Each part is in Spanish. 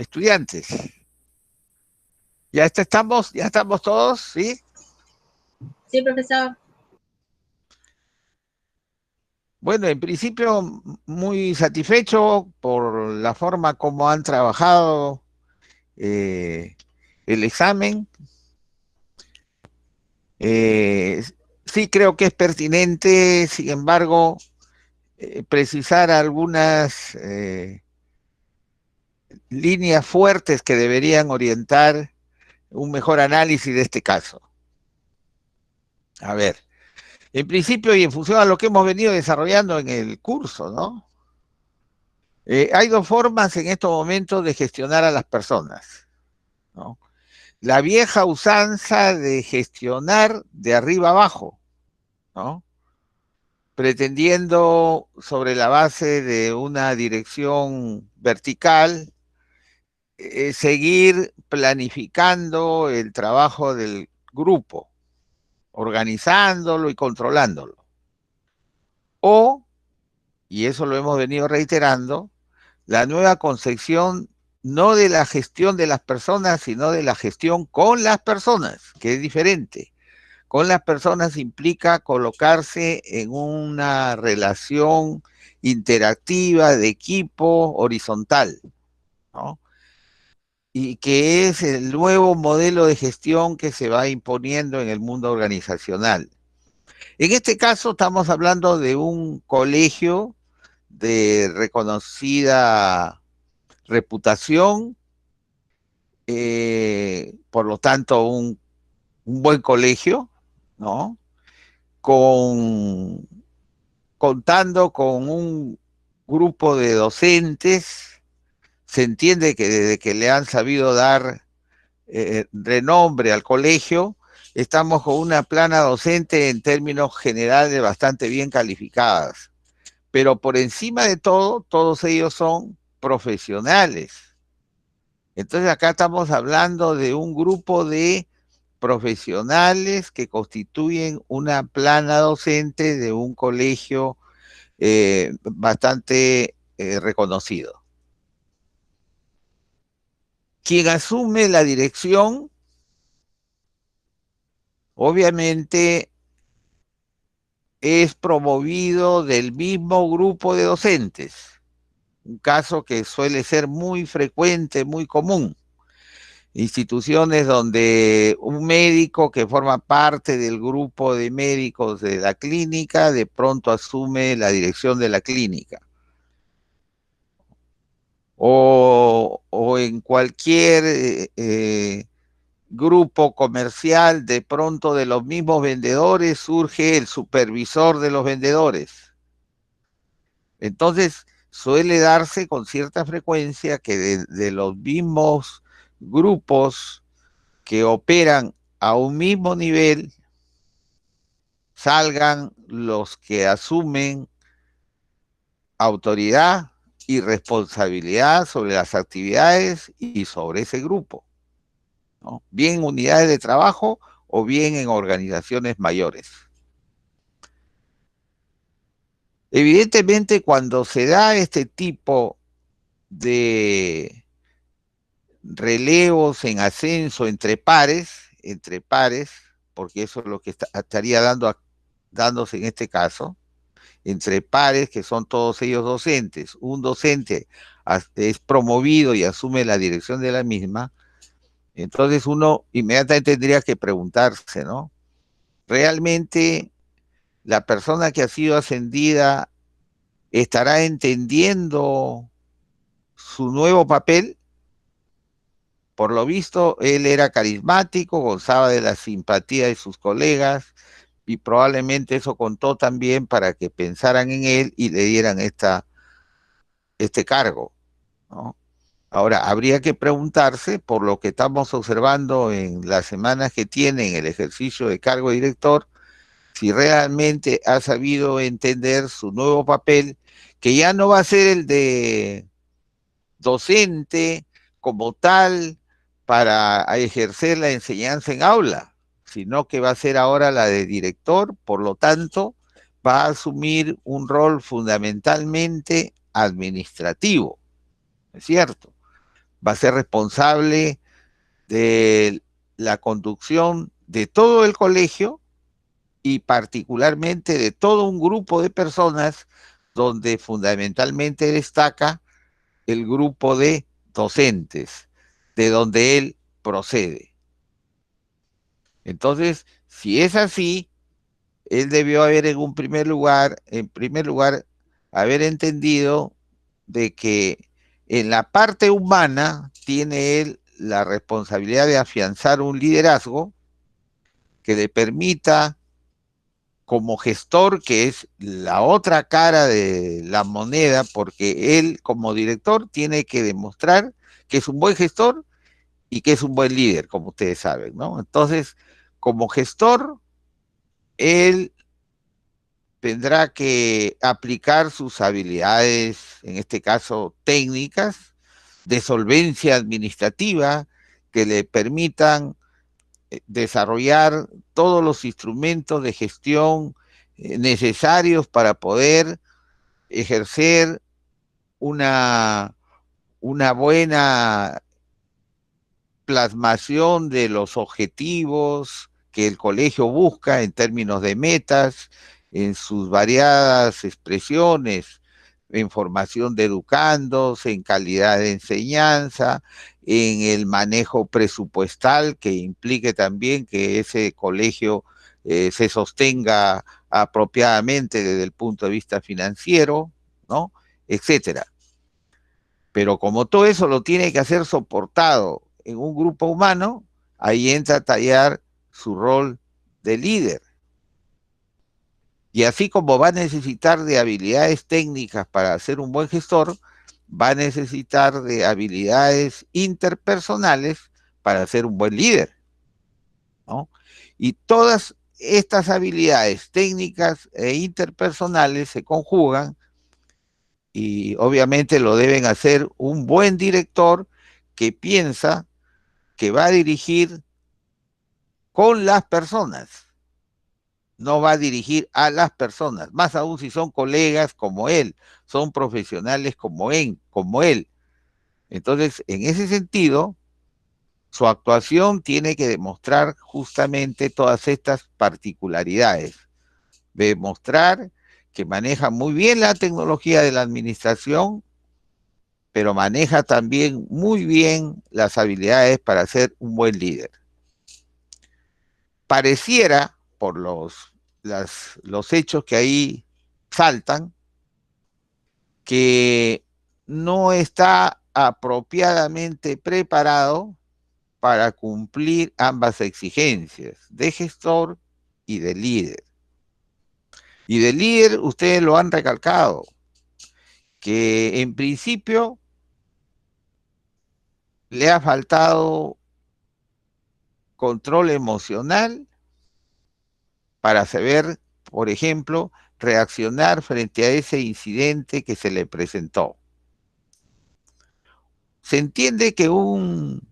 estudiantes. Ya estamos todos, ¿sí? Sí, profesor. Bueno, en principio muy satisfecho por la forma como han trabajado eh, el examen. Eh, sí creo que es pertinente, sin embargo, precisar algunas líneas fuertes que deberían orientar un mejor análisis de este caso. A ver, en principio y en función a lo que hemos venido desarrollando en el curso, ¿no? Hay dos formas en estos momentos de gestionar a las personas, ¿no? La vieja usanza de gestionar de arriba abajo, ¿no? Pretendiendo sobre la base de una dirección vertical, seguir planificando el trabajo del grupo, organizándolo y controlándolo. O, y eso lo hemos venido reiterando, la nueva concepción no de la gestión de las personas, sino de la gestión con las personas, que es diferente. Con las personas implica colocarse en una relación interactiva de equipo horizontal, ¿no? Y que es el nuevo modelo de gestión que se va imponiendo en el mundo organizacional. En este caso estamos hablando de un colegio de reconocida reputación, por lo tanto un buen colegio, ¿no? Con, contando con un grupo de docentes, se entiende que desde que le han sabido dar renombre al colegio, estamos con una plana docente en términos generales bastante bien calificadas. Pero por encima de todo, todos ellos son profesionales. Entonces acá estamos hablando de un grupo de profesionales que constituyen una plana docente de un colegio bastante reconocido. Quien asume la dirección, obviamente, es promovido del mismo grupo de docentes, un caso que suele ser muy frecuente, muy común. Instituciones donde un médico que forma parte del grupo de médicos de la clínica de pronto asume la dirección de la clínica. O en cualquier grupo comercial, de pronto de los mismos vendedores surge el supervisor de los vendedores. Entonces, suele darse con cierta frecuencia que de los mismos grupos que operan a un mismo nivel, salgan los que asumen autoridad y responsabilidad sobre las actividades y sobre ese grupo, ¿no? Bien en unidades de trabajo o bien en organizaciones mayores. Evidentemente, cuando se da este tipo de relevos en ascenso entre pares, porque eso es lo que estaría dándose en este caso, entre pares que son todos ellos docentes. Un docente es promovido y asume la dirección de la misma, entonces uno inmediatamente tendría que preguntarse, ¿no? ¿Realmente la persona que ha sido ascendida estará entendiendo su nuevo papel? Por lo visto, él era carismático, gozaba de la simpatía de sus colegas y probablemente eso contó también para que pensaran en él y le dieran este cargo, ¿no? Ahora, habría que preguntarse, por lo que estamos observando en las semanas que tiene en el ejercicio de cargo de director, si realmente ha sabido entender su nuevo papel, que ya no va a ser el de docente como tal para ejercer la enseñanza en aula, sino que va a ser ahora la de director, por lo tanto, va a asumir un rol fundamentalmente administrativo, ¿es cierto? va a ser responsable de la conducción de todo el colegio y particularmente de todo un grupo de personas donde fundamentalmente destaca el grupo de docentes, de donde él procede. Entonces, si es así, él debió haber en primer lugar, haber entendido de que en la parte humana tiene él la responsabilidad de afianzar un liderazgo que le permita, como gestor, que es la otra cara de la moneda, porque él como director tiene que demostrar que es un buen gestor y que es un buen líder, como ustedes saben, ¿no? Entonces, como gestor, él tendrá que aplicar sus habilidades, en este caso técnicas, de solvencia administrativa, que le permitan desarrollar todos los instrumentos de gestión necesarios para poder ejercer una, una buena plasmación de los objetivos que el colegio busca en términos de metas, en sus variadas expresiones, en formación de educandos, en calidad de enseñanza, en el manejo presupuestal que implique también que ese colegio se sostenga apropiadamente desde el punto de vista financiero, ¿no? Etcétera. Pero como todo eso lo tiene que hacer soportado en un grupo humano, ahí entra a tallar su rol de líder. Y así como va a necesitar de habilidades técnicas para ser un buen gestor, va a necesitar de habilidades interpersonales para ser un buen líder, ¿no? Y todas estas habilidades técnicas e interpersonales se conjugan y obviamente lo deben hacer un buen director que piensa que va a dirigir con las personas, no va a dirigir a las personas, más aún si son colegas como él, son profesionales como él. Entonces, en ese sentido, su actuación tiene que demostrar justamente todas estas particularidades, demostrar que maneja muy bien la tecnología de la administración, pero maneja también muy bien las habilidades para ser un buen líder. Pareciera, por los hechos que ahí saltan, que no está apropiadamente preparado para cumplir ambas exigencias, de gestor y de líder. Y de líder, ustedes lo han recalcado, que en principio le ha faltado control emocional para saber, por ejemplo, reaccionar frente a ese incidente que se le presentó. Se entiende que un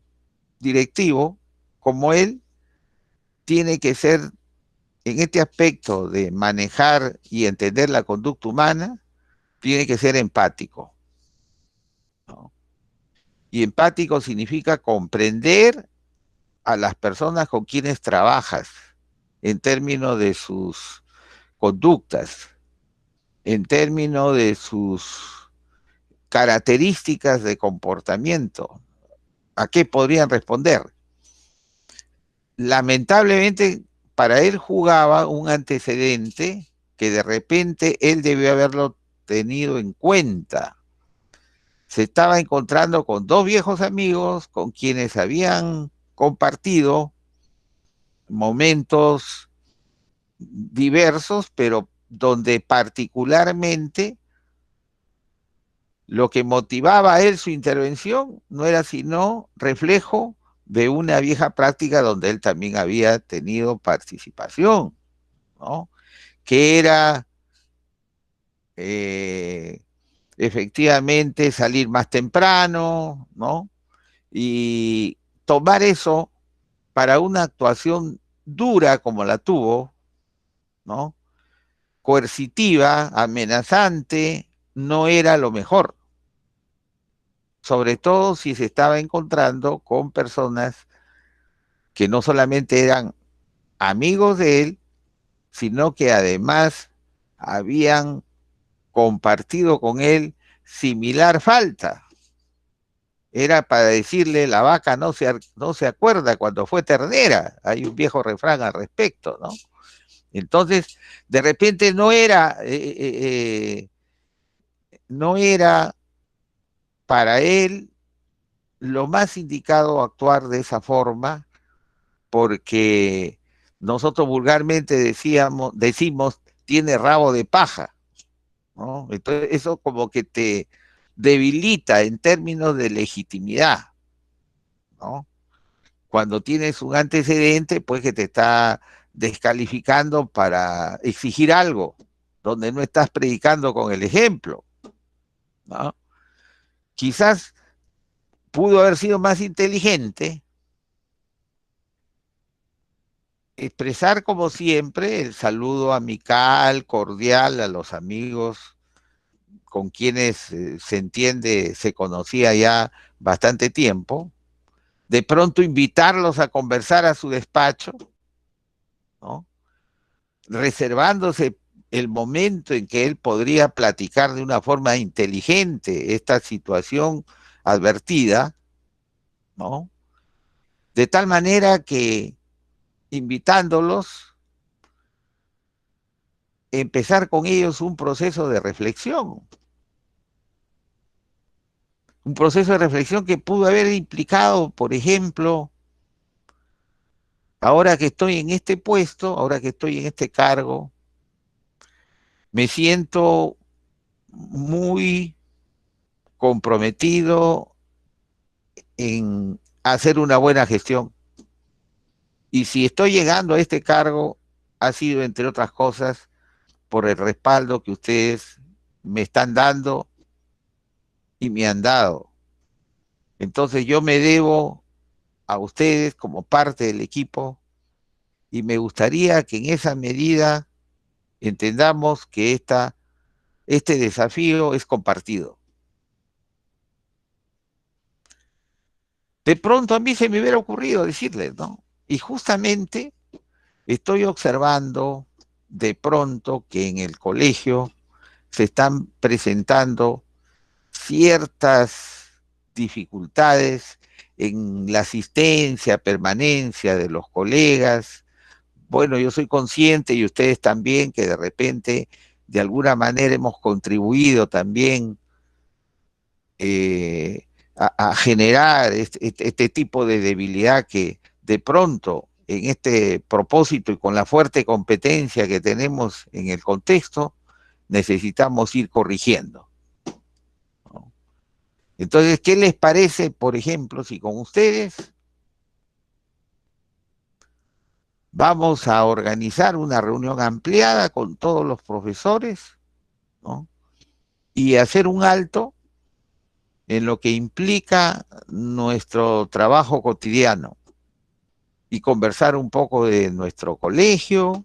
directivo como él tiene que ser, en este aspecto de manejar y entender la conducta humana, tiene que ser empático, ¿no? Y empático significa comprender a las personas con quienes trabajas en términos de sus conductas, en términos de sus características de comportamiento. ¿A qué podrían responder? Lamentablemente, para él jugaba un antecedente que de repente él debió haberlo tenido en cuenta. Se estaba encontrando con dos viejos amigos con quienes habían compartido momentos diversos, pero donde particularmente lo que motivaba a él su intervención no era sino reflejo de una vieja práctica donde él también había tenido participación, ¿no? Que era efectivamente salir más temprano, ¿no? Y tomar eso para una actuación dura como la tuvo, ¿no? Coercitiva, amenazante, no era lo mejor. sobre todo si se estaba encontrando con personas que no solamente eran amigos de él, sino que además habían compartido con él similar falta. Era para decirle, la vaca no se acuerda cuando fue ternera. Hay un viejo refrán al respecto, ¿no? Entonces, de repente no era para él lo más indicado actuar de esa forma, porque nosotros vulgarmente decimos, tiene rabo de paja, ¿no? Entonces, eso como que te debilita en términos de legitimidad, ¿no? Cuando tienes un antecedente, pues que te está descalificando para exigir algo, donde no estás predicando con el ejemplo, ¿no? Quizás pudo haber sido más inteligente expresar como siempre el saludo amical, cordial a los amigos con quienes se entiende, se conocía ya bastante tiempo, de pronto invitarlos a conversar a su despacho, ¿no? Reservándose el momento en que él podría platicar de una forma inteligente esta situación advertida, ¿no? De tal manera que invitándolos, empezar con ellos un proceso de reflexión que pudo haber implicado, por ejemplo, ahora que estoy en este puesto, ahora que estoy en este cargo, me siento muy comprometido en hacer una buena gestión. Y si estoy llegando a este cargo, ha sido, entre otras cosas, por el respaldo que ustedes me están dando y me han dado. Entonces yo me debo a ustedes como parte del equipo y me gustaría que en esa medida entendamos que este desafío es compartido. De pronto a mí se me hubiera ocurrido decirles, ¿no? Y justamente estoy observando de pronto que en el colegio se están presentando ciertas dificultades en la asistencia, permanencia de los colegas. Bueno, yo soy consciente y ustedes también que de repente, de alguna manera, hemos contribuido también a generar este tipo de debilidad que de pronto en este propósito y con la fuerte competencia que tenemos en el contexto, necesitamos ir corrigiendo, ¿no? Entonces, ¿qué les parece, por ejemplo, si con ustedes vamos a organizar una reunión ampliada con todos los profesores, ¿no? Y hacer un alto en lo que implica nuestro trabajo cotidiano y conversar un poco de nuestro colegio,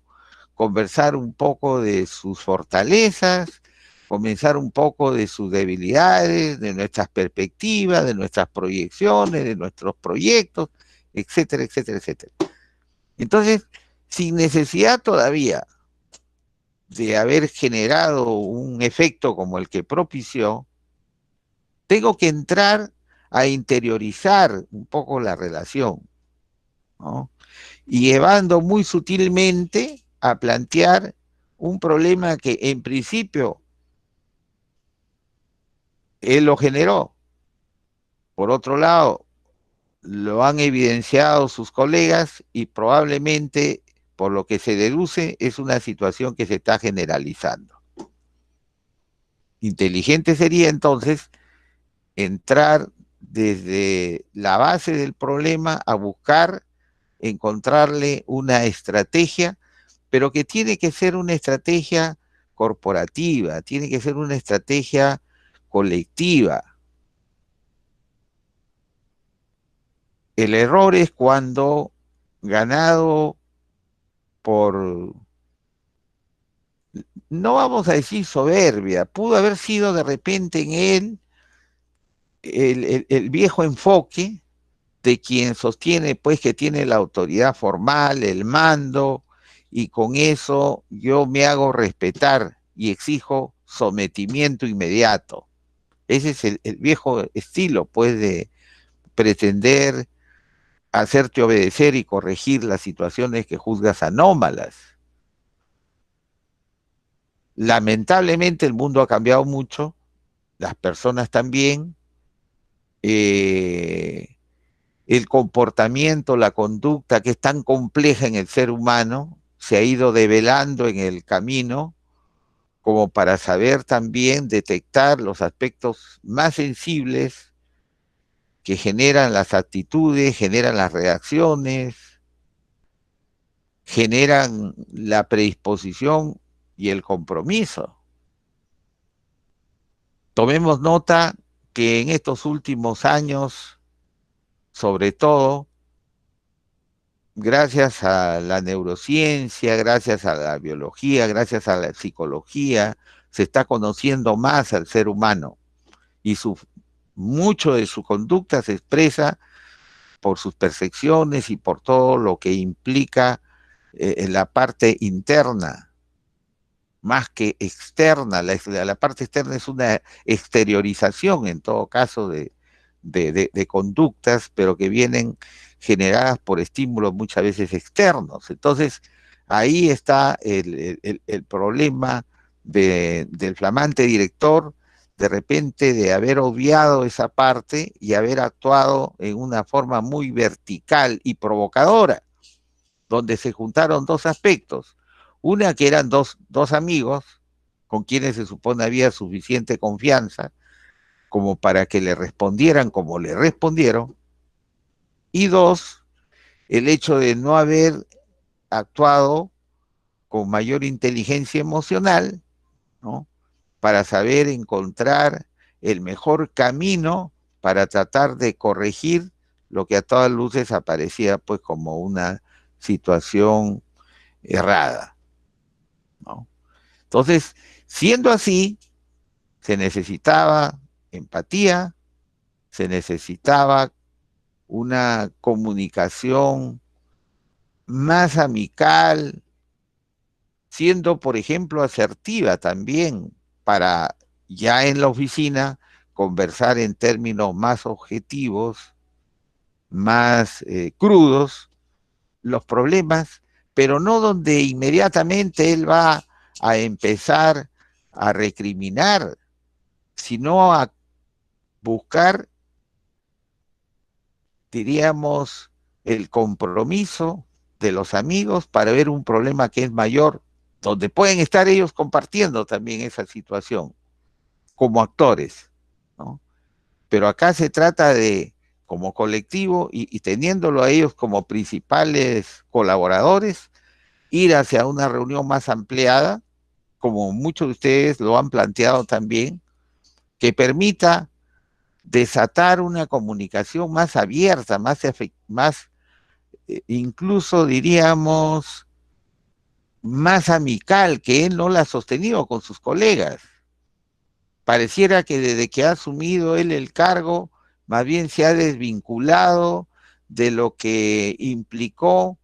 conversar un poco de sus fortalezas, comenzar un poco de sus debilidades, de nuestras perspectivas, de nuestras proyecciones, de nuestros proyectos, etcétera, etcétera, etcétera. Entonces, sin necesidad todavía de haber generado un efecto como el que propició, tengo que entrar a interiorizar un poco la relación, ¿no? Y llevando muy sutilmente a plantear un problema que en principio él lo generó. Por otro lado, lo han evidenciado sus colegas y probablemente, por lo que se deduce, es una situación que se está generalizando. Inteligente sería entonces entrar desde la base del problema a buscar encontrarle una estrategia, pero que tiene que ser una estrategia corporativa, tiene que ser una estrategia colectiva. El error es cuando, ganado por, no vamos a decir soberbia, pudo haber sido de repente en él el viejo enfoque de quien sostiene pues que tiene la autoridad formal, el mando, y con eso yo me hago respetar y exijo sometimiento inmediato. Ese es el viejo estilo pues de pretender hacerte obedecer y corregir las situaciones que juzgas anómalas. Lamentablemente el mundo ha cambiado mucho, las personas también, eh, el comportamiento, la conducta que es tan compleja en el ser humano, se ha ido develando en el camino como para saber también detectar los aspectos más sensibles que generan las actitudes, generan las reacciones, generan la predisposición y el compromiso. Tomemos nota que en estos últimos años, sobre todo, gracias a la neurociencia, gracias a la biología, gracias a la psicología, se está conociendo más al ser humano y mucho de su conducta se expresa por sus percepciones y por todo lo que implica en la parte interna, más que externa. La parte externa es una exteriorización, en todo caso, de conductas, pero que vienen generadas por estímulos muchas veces externos. Entonces, ahí está el problema del flamante director, de repente de haber obviado esa parte y haber actuado en una forma muy vertical y provocadora, donde se juntaron dos aspectos. Una que eran dos amigos con quienes se supone había suficiente confianza como para que le respondieran como le respondieron, y dos, el hecho de no haber actuado con mayor inteligencia emocional, ¿no? Para saber encontrar el mejor camino para tratar de corregir lo que a todas luces aparecía pues como una situación errada, ¿no? Entonces, siendo así, se necesitaba empatía, se necesitaba una comunicación más amical, siendo, por ejemplo, asertiva también para ya en la oficina conversar en términos más objetivos, más crudos, los problemas, pero no donde inmediatamente él va a empezar a recriminar, sino a buscar, diríamos, el compromiso de los amigos para ver un problema que es mayor, donde pueden estar ellos compartiendo también esa situación como actores, ¿no? Pero acá se trata de, como colectivo y teniéndolo a ellos como principales colaboradores, ir hacia una reunión más ampliada, como muchos de ustedes lo han planteado también, que permita desatar una comunicación más abierta, más incluso diríamos, más amical, que él no la ha sostenido con sus colegas. Pareciera que desde que ha asumido él el cargo, más bien se ha desvinculado de lo que implicó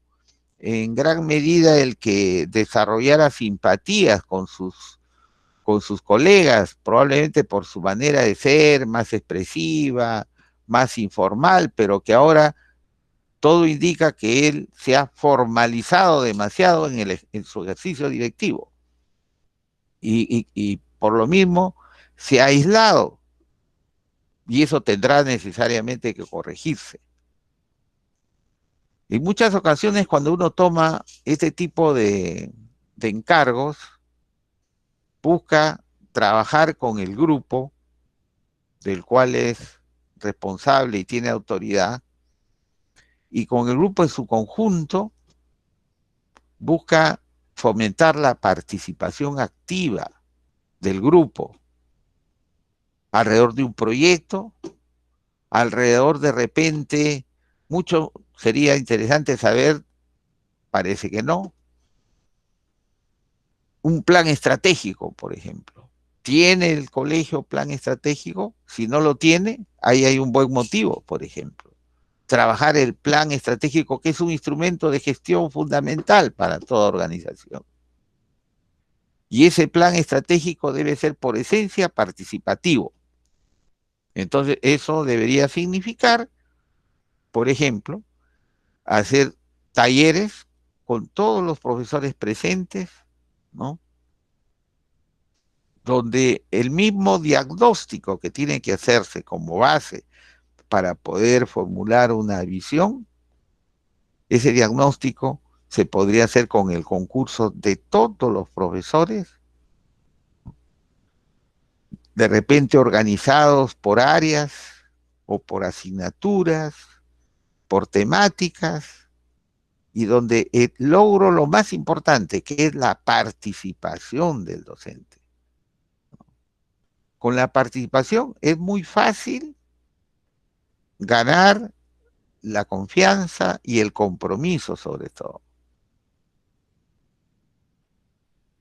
en gran medida el que desarrollara simpatías con sus colegas, probablemente por su manera de ser más expresiva, más informal, pero que ahora todo indica que él se ha formalizado demasiado en su ejercicio directivo y por lo mismo se ha aislado y eso tendrá necesariamente que corregirse. En muchas ocasiones cuando uno toma este tipo de encargos, busca trabajar con el grupo del cual es responsable y tiene autoridad, y con el grupo en su conjunto busca fomentar la participación activa del grupo alrededor de un proyecto, alrededor de repente, mucho sería interesante saber, parece que no, un plan estratégico, por ejemplo. ¿Tiene el colegio plan estratégico? Si no lo tiene, ahí hay un buen motivo, por ejemplo. Trabajar el plan estratégico, que es un instrumento de gestión fundamental para toda organización. Y ese plan estratégico debe ser por esencia participativo. Entonces, eso debería significar, por ejemplo, hacer talleres con todos los profesores presentes, ¿no? Donde el mismo diagnóstico que tiene que hacerse como base para poder formular una visión, ese diagnóstico se podría hacer con el concurso de todos los profesores, de repente organizados por áreas o por asignaturas, por temáticas, y donde logro lo más importante, que es la participación del docente. Con la participación es muy fácil ganar la confianza y el compromiso sobre todo.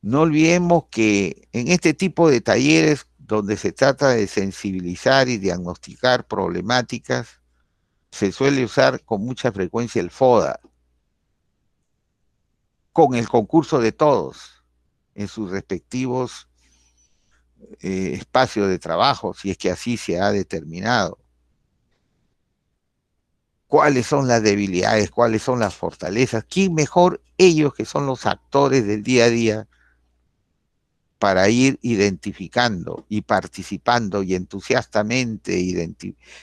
No olvidemos que en este tipo de talleres donde se trata de sensibilizar y diagnosticar problemáticas, se suele usar con mucha frecuencia el FODA, con el concurso de todos en sus respectivos espacios de trabajo, si es que así se ha determinado. ¿Cuáles son las debilidades? ¿Cuáles son las fortalezas? ¿Quién mejor ellos, que son los actores del día a día, para ir identificando y participando y entusiastamente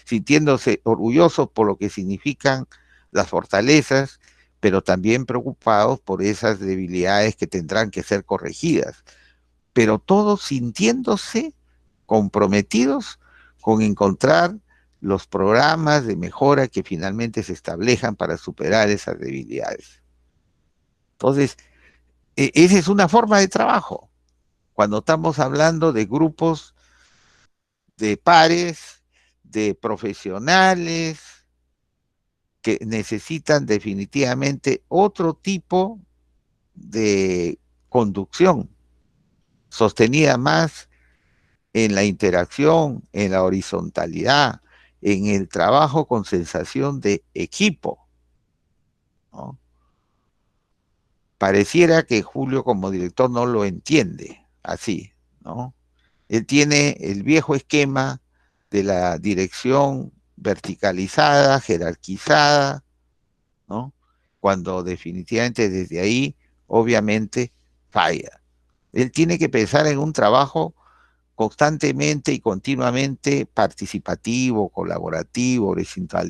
sintiéndose orgullosos por lo que significan las fortalezas, pero también preocupados por esas debilidades que tendrán que ser corregidas, pero todos sintiéndose comprometidos con encontrar los programas de mejora que finalmente se establezcan para superar esas debilidades. Entonces, esa es una forma de trabajo. Cuando estamos hablando de grupos de pares, de profesionales que necesitan definitivamente otro tipo de conducción, sostenida más en la interacción, en la horizontalidad, en el trabajo con sensación de equipo, ¿no? Pareciera que Julio como director no lo entiende así, ¿no? Él tiene el viejo esquema de la dirección verticalizada, jerarquizada, ¿no? Cuando definitivamente desde ahí, obviamente, falla. Él tiene que pensar en un trabajo constantemente y continuamente participativo, colaborativo,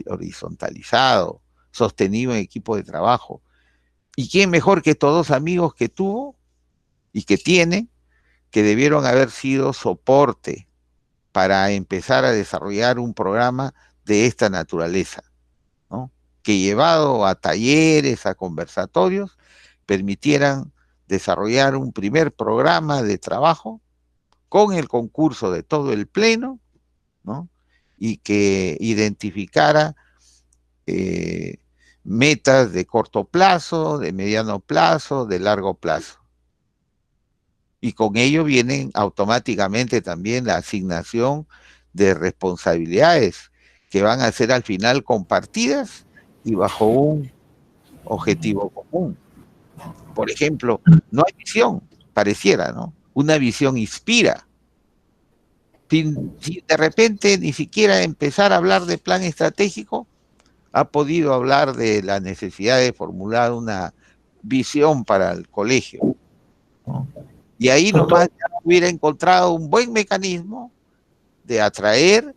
horizontalizado, sostenido en equipo de trabajo. ¿Y quién mejor que estos dos amigos que tuvo y que tiene, que debieron haber sido soporte para empezar a desarrollar un programa de esta naturaleza, ¿no? Que llevado a talleres, a conversatorios, permitieran desarrollar un primer programa de trabajo con el concurso de todo el pleno, ¿no? Y que identificara metas de corto plazo, de mediano plazo, de largo plazo. Y con ello vienen automáticamente también la asignación de responsabilidades que van a ser al final compartidas y bajo un objetivo común. Por ejemplo, no hay visión, pareciera, ¿no? Una visión inspira. Sin de repente ni siquiera empezar a hablar de plan estratégico, ha podido hablar de la necesidad de formular una visión para el colegio, ¿no? Y ahí nomás ya hubiera encontrado un buen mecanismo de atraer,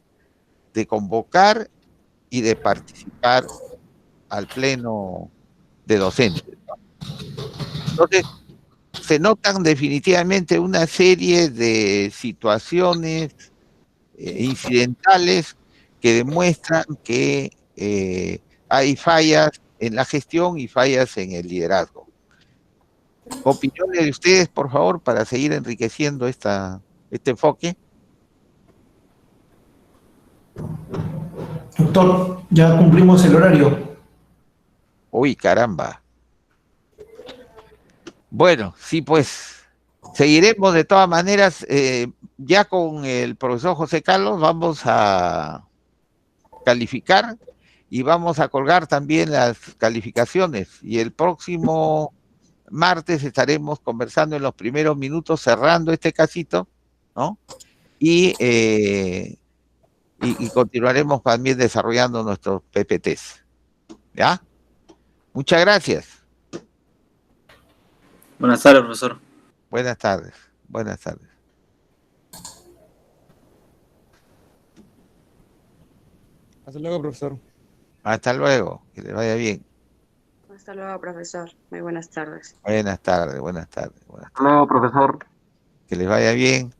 de convocar y de participar al pleno de docentes. Entonces, se notan definitivamente una serie de situaciones incidentales que demuestran que hay fallas en la gestión y fallas en el liderazgo. Opiniones de ustedes, por favor, para seguir enriqueciendo este enfoque. Doctor, ya cumplimos el horario. Uy, caramba. Bueno, sí, pues seguiremos de todas maneras ya con el profesor José Carlos vamos a calificar y vamos a colgar también las calificaciones. Y el próximo martes estaremos conversando en los primeros minutos, cerrando este casito, ¿no? Y continuaremos también desarrollando nuestros PPTs. ¿Ya? Muchas gracias. Buenas tardes, profesor. Buenas tardes. Buenas tardes. Hasta luego, profesor. Hasta luego. Que les vaya bien. Hasta luego, profesor. Muy buenas tardes. Buenas tardes, buenas tardes, buenas tardes. Hasta luego, profesor. Que les vaya bien.